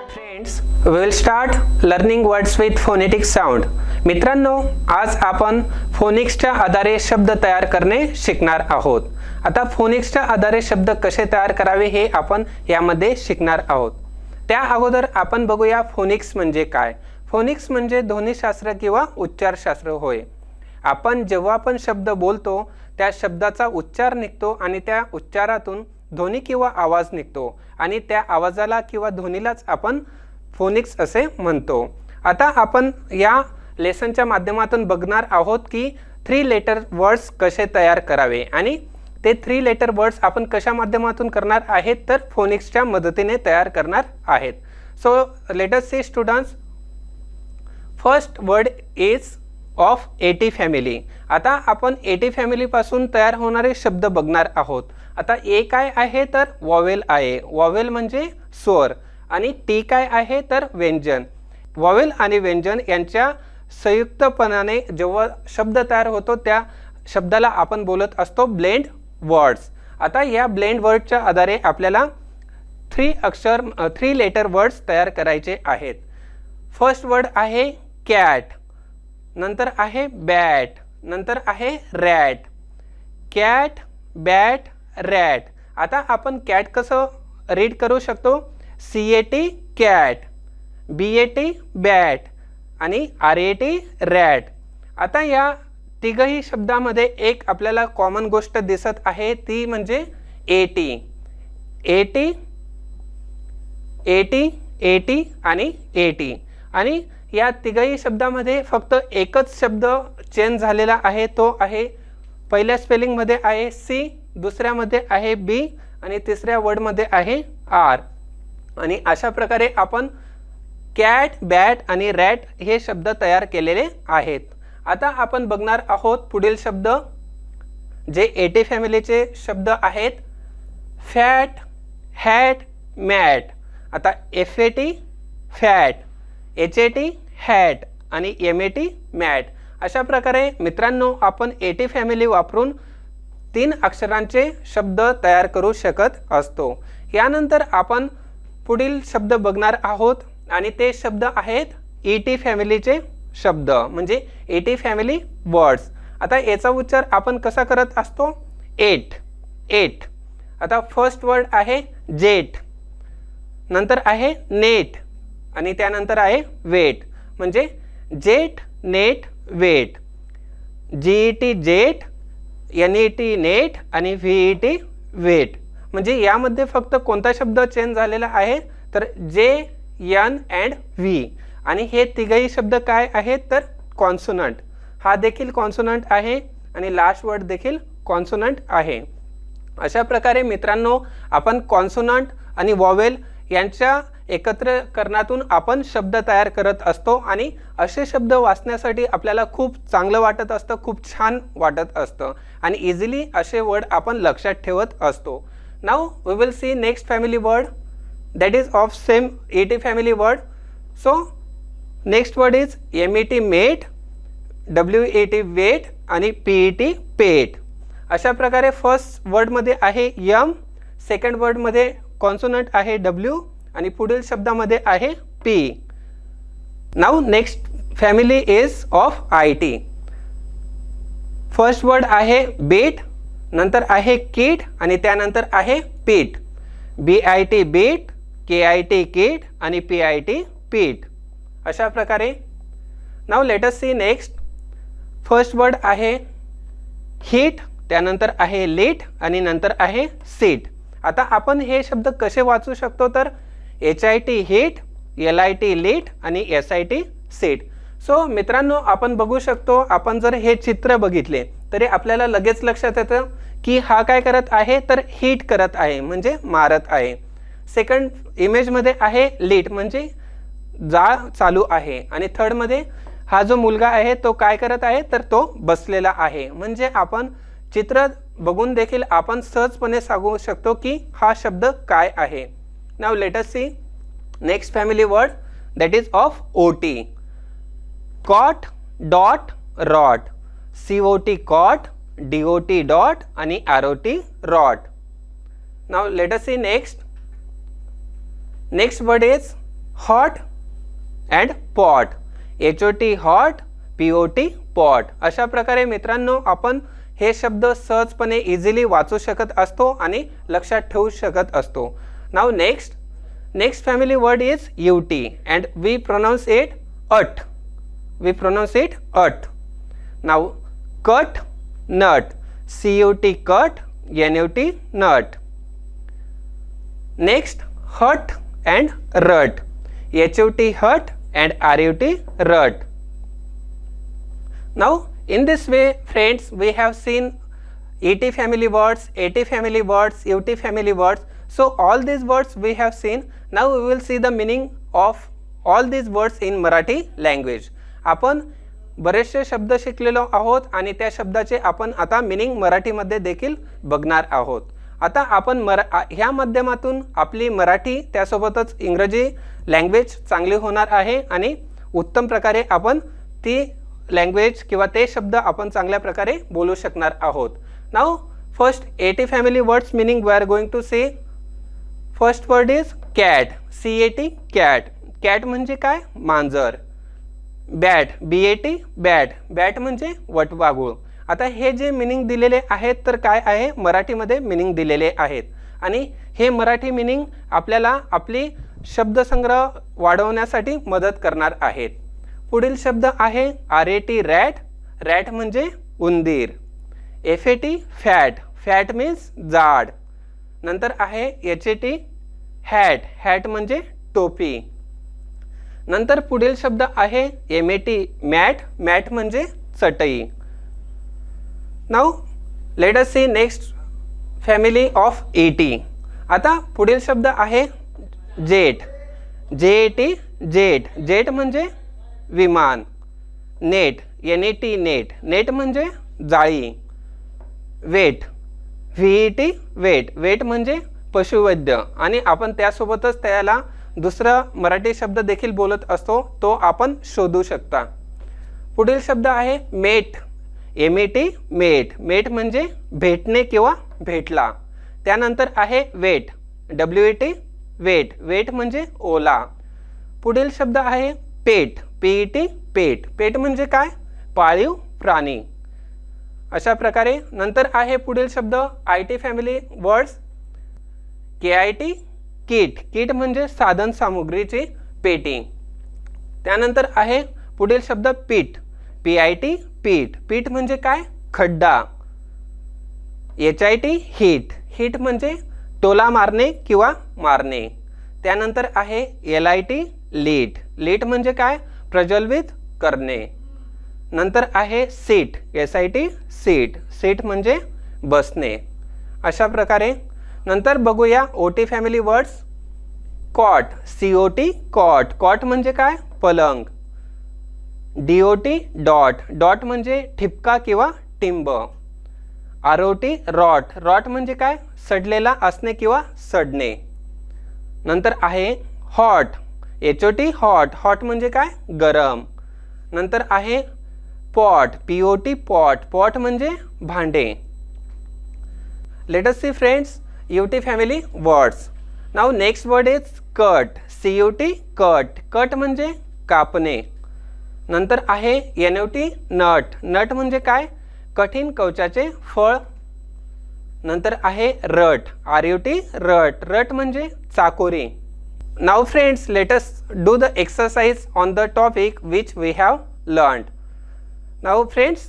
Friends, we will start learning words with phonetic sound. मित्रांनो, आज आपण फोनिक्सच्या आधारे शब्द तयार करणे शिकणार आहोत. आता फोनिक्सच्या आधारे शब्द कसे तयार करावे हे आपण यामध्ये शिकणार आहोत. त्या अगोदर आपण बघूया फोनिक्स म्हणजे काय. फोनिक्स म्हणजे ध्वनिशास्त्र किंवा उच्चारशास्त्र होय. आपण जेव्हा पण शब्द बोलतो त्या शब्दाचा उच्चार निघतो आणि त्या उच्चारातून ध्वनी किंवा आवाज निघतो आणि त्या आवाजाला किंवा ध्वनीलाच आपण फोनिक्स असे म्हणतो. आता आपण या लेसनच्या माध्यमातून बघणार आहोत की 3 लेटर वर्ड्स कसे तयार करावे आणि ते 3 लेटर वर्ड्स आपण कशा माध्यमातून करणार आहेत तर फोनिक्सच्या मदतीने तयार करणार आहेत. So let us see students, first word is of AT family. आता आपण एटी फॅमिली पासून तयार होणारे शब्द बघणार आहोत. आता ए काय आहे तर वॉवेल आहे. वॉवेल म्हणजे स्वर आणि टी काय आहे तर व्यंजन. वॉवेल आणि व्यंजन यांच्या संयुक्तपणाने जेव्हा शब्द तयार होतो त्या शब्दाला आपण बोलत असतो ब्लेंड वर्ड्स. आता या ब्लेंड वर्डच्या आधारे आपल्याला 3 लेटर वर्ड्स तयार करायचे आहेत. फर्स्ट वर्ड आहे कॅट, नंतर आहे बॅट, नंतर आहे रॅट. Cat, bat, rat. आता आपण कॅट कसं रीड करू शकतो? CAT कॅट, BAT बॅट आणि RAT रॅट. आता या तिघही शब्दामध्ये एक आपल्याला कॉमन गोष्ट दिसत आहे ती म्हणजे AT. AT, AT, AT आणि AT. आणि या तिघही शब्दामध्ये फक्त एकच शब्द चेंज झालेला आहे, तो आहे पहिल्या स्पेलिंगमध्ये आहे C, दुसऱ्यामध्ये आहे B आणि तिसऱ्या वर्डमध्ये आहे R. आणि अशा प्रकारे आपण कॅट, बॅट आणि रॅट हे शब्द तयार केलेले आहेत. आता आपण बघणार आहोत पुढील शब्द जे एटी फॅमिलीचे शब्द आहेत. Fat, hat, mat. आता FAT फॅट, HAT हॅट आणि MAT मॅट. अशा प्रकारे मित्रांनो आपण एटी फॅमिली वापरून 3 अक्षरांचे शब्द तयार करू शकत असतो. यानंतर आपण पुढील शब्द बघणार आहोत आणि ते शब्द आहेत ET फॅमिलीचे शब्द म्हणजे एटी फॅमिली वर्ड्स. आता याचा उच्चार आपण कसा करत असतो? एट. आता फर्स्ट वर्ड आहे जेट, नंतर आहे नेट आणि त्यानंतर आहे वेट. म्हणजे jet, net, vet. GET jet, NET net आणि VET वेट. म्हणजे यामध्ये फक्त कोणता शब्द चेंज झालेला आहे तर J, N अँड V. आणि हे तिघही शब्द काय आहेत तर कॉन्सोनंट. हा देखील कॉन्सोनंट आहे आणि लास्ट वर्ड देखील कॉन्सोनंट आहे. अशा प्रकारे मित्रांनो आपण कॉन्सोनंट आणि वॉवेल यांच्या एकत्रकरणातून आपण शब्द तयार करत असतो आणि असे शब्द वाचण्यासाठी आपल्याला खूप चांगलं वाटत असतं, खूप छान वाटत असतं आणि इझिली असे वर्ड आपण लक्षात ठेवत असतो. Now we will see next family word that is of same ET family word. So next word is MET mate, WAT weight आणि PET pet. अशा प्रकारे फर्स्ट वर्ड मध्ये आहे M, सेकंड वर्ड मध्ये कॉन्सोनंट आहे W आणि पुढील शब्दामध्ये आहे P. Now next family is of IT. First word आहे बीट, नंतर आहे किट आणि त्यानंतर आहे pit. BIT bit, KIT kit आणि PIT पीट. अशा प्रकारे now let us see next. First word आहे हीट, त्यानंतर आहे लीट आणि नंतर आहे सीट. आता आपण हे शब्द कसे वाचू शकतो तर HIT हीट, LIT लीट आणि SIT सीट. सो मित्रांनो आपण बघू शकतो, आपण जर हे चित्र बघितले तरी आपल्याला लगेच लक्षात येतं की हा काय करत आहे तर हीट करत आहे म्हणजे मारत आहे. सेकंड इमेजमध्ये आहे लीट म्हणजे जाळ चालू आहे आणि थर्ड मध्ये हा जो मुलगा आहे तो काय करत आहे तर तो बसलेला आहे. म्हणजे आपण चित्र बघून देखील आपण सहजपणे सांगू शकतो की हा शब्द काय आहे. Now let us see next family word that is of OT. Cot, dot, rot. COT cot, DOT dot आणि ROT rot. Now let us see next. Next word is hot and pot. HOT hot, POT pot. अशा प्रकारे मित्रांनो आपण हे शब्द सहजपणे easily वाचू शकत असतो आणि लक्षात ठेवू शकत असतो. Now next family word is UT and we pronounce it ut. We pronounce it ut. Now cut, nut. CUT cut, NUT nut. Next hut and rut. HUT hut and RUT rut. Now in this way friends, we have seen ET family words, AT family words, UT family words. So all these words we have seen. Now we will see the meaning of all these words in Marathi language. आपण बरेचसे शब्द शिकलेलो आहोत आणि त्या शब्दाचे आपण आता मीनिंग मराठीमध्ये देखील बघणार आहोत. आता आपण ह्या माध्यमातून आपली मराठी त्यासोबतच इंग्रजी लँग्वेज चांगली होणार आहे आणि उत्तम प्रकारे आपण ती लँग्वेज किंवा ते शब्द आपण चांगल्या प्रकारे बोलू शकणार आहोत. Now first AT family words meaning we are going to see. First word is cat. CAT cat. Cat म्हणजे काय? मांजर. बॅट. BAT bat. बॅट म्हणजे वटवाघूळ. आता हे जे मीनिंग दिलेले आहेत तर काय आहे? मराठीमध्ये मीनिंग दिलेले आहेत आणि हे मराठी मीनिंग आपल्याला आपली शब्दसंग्रह वाढवण्यासाठी मदत करणार आहेत. पुढील शब्द आहे RAT रॅट. रॅट म्हणजे उंदीर. FAT fat. फॅट मीन्स जाड. नंतर आहे HAT हॅट. हॅट म्हणजे टोपी. नंतर पुढील शब्द आहे MAT मॅट. मॅट म्हणजे चटई. Now let us see next family of ET. आता पुढील शब्द आहे जेट. JAT jet. जेट म्हणजे विमान. नेट. NET net. नेट म्हणजे जाळी. वेट. VET weight. वेट म्हणजे पशुवैद्य आणि आपण त्यासोबतच त्याला दुसरा मराठी शब्द देखील बोलत असतो, तो आपण शोधू शकता. पुढील शब्द आहे मेट. MET मेट. मेट म्हणजे भेटणे किंवा भेटला. त्यानंतर आहे वेट. WET weight. वेट म्हणजे ओला. पुढील शब्द आहे पेट. PET पेट. पेट म्हणजे काय? पाळीव प्राणी. अशा प्रकारे नंतर आहे पुढील शब्द IT family words. KIT kit. Kit म्हणजे साधन सामुग्रीची पेटी. त्यानंतर आहे पुढील शब्द पीठ. PIT पीठ. पीठ म्हणजे काय? खड्डा. HIT hit. हिट म्हणजे टोला मारणे किंवा मारणे. त्यानंतर आहे LIT लीट. लीट म्हणजे काय? प्रज्वलित करणे. नंतर आहे सीट. SIT seat. सीट म्हणजे बसणे. अशा प्रकारे नंतर बघूया OT family words. Cot. COT cot. Cot म्हणजे काय? पलंग. DOT dot. डॉट म्हणजे ठिपका किंवा टिंब. ROT rot. रॉट म्हणजे काय? सडलेला असणे किंवा सडणे. नंतर आहे हॉट. HOT hot. हॉट म्हणजे काय? गरम. नंतर आहे पॉट. POT pot. पॉट म्हणजे भांडे. Let us see friends UT family words. Now next word is cut. CUT cut. cut म्हणजे कापणे. नंतर आहे NUT नट. नट म्हणजे काय? कठीण कवचाचे फळ. नंतर आहे रट. RUT रट. रट म्हणजे चाकोरी. Now friends, let us do the exercise on the topic which we have learned. Now friends,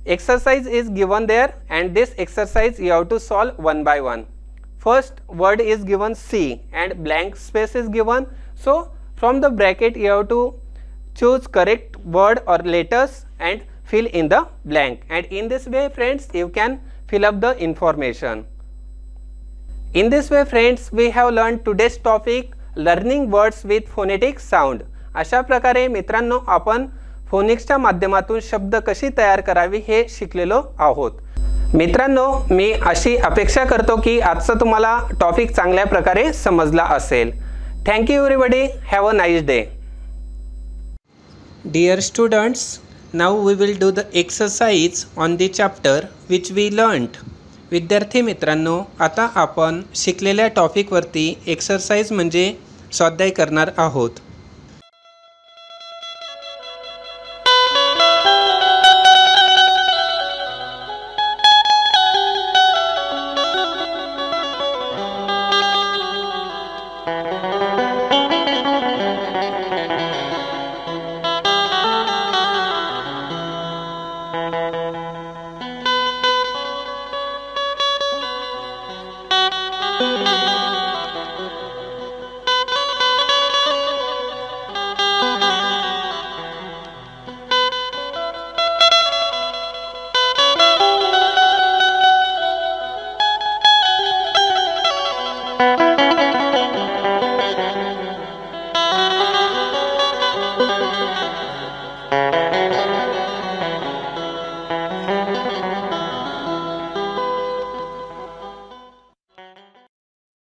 exercise is given there and this exercise you have to solve one by one. First word is given C and blank space is given. So from the bracket you have to choose correct word or letters and fill in the blank. And in this way friends, you can fill up the information. In this way friends, we have learned today's topic, learning words with phonetic sound. अशा प्रकारे मित्रांनो आपण फोनिक्सच्या माध्यमातून शब्द कशी तयार करावी हे शिकलेलो आहोत. मित्रांनो, मी अशी अपेक्षा करतो की आजचा तुम्हाला टॉपिक चांगल्या प्रकारे समजला असेल. Thank you everybody. Have a nice day. Dear students, now we will do the exercise on the chapter which we learnt. विद्यार्थी मित्रांनो, आता आपण शिकलेल्या टॉपिकवरती एक्सरसाइज म्हणजे स्वाध्याय करणार आहोत.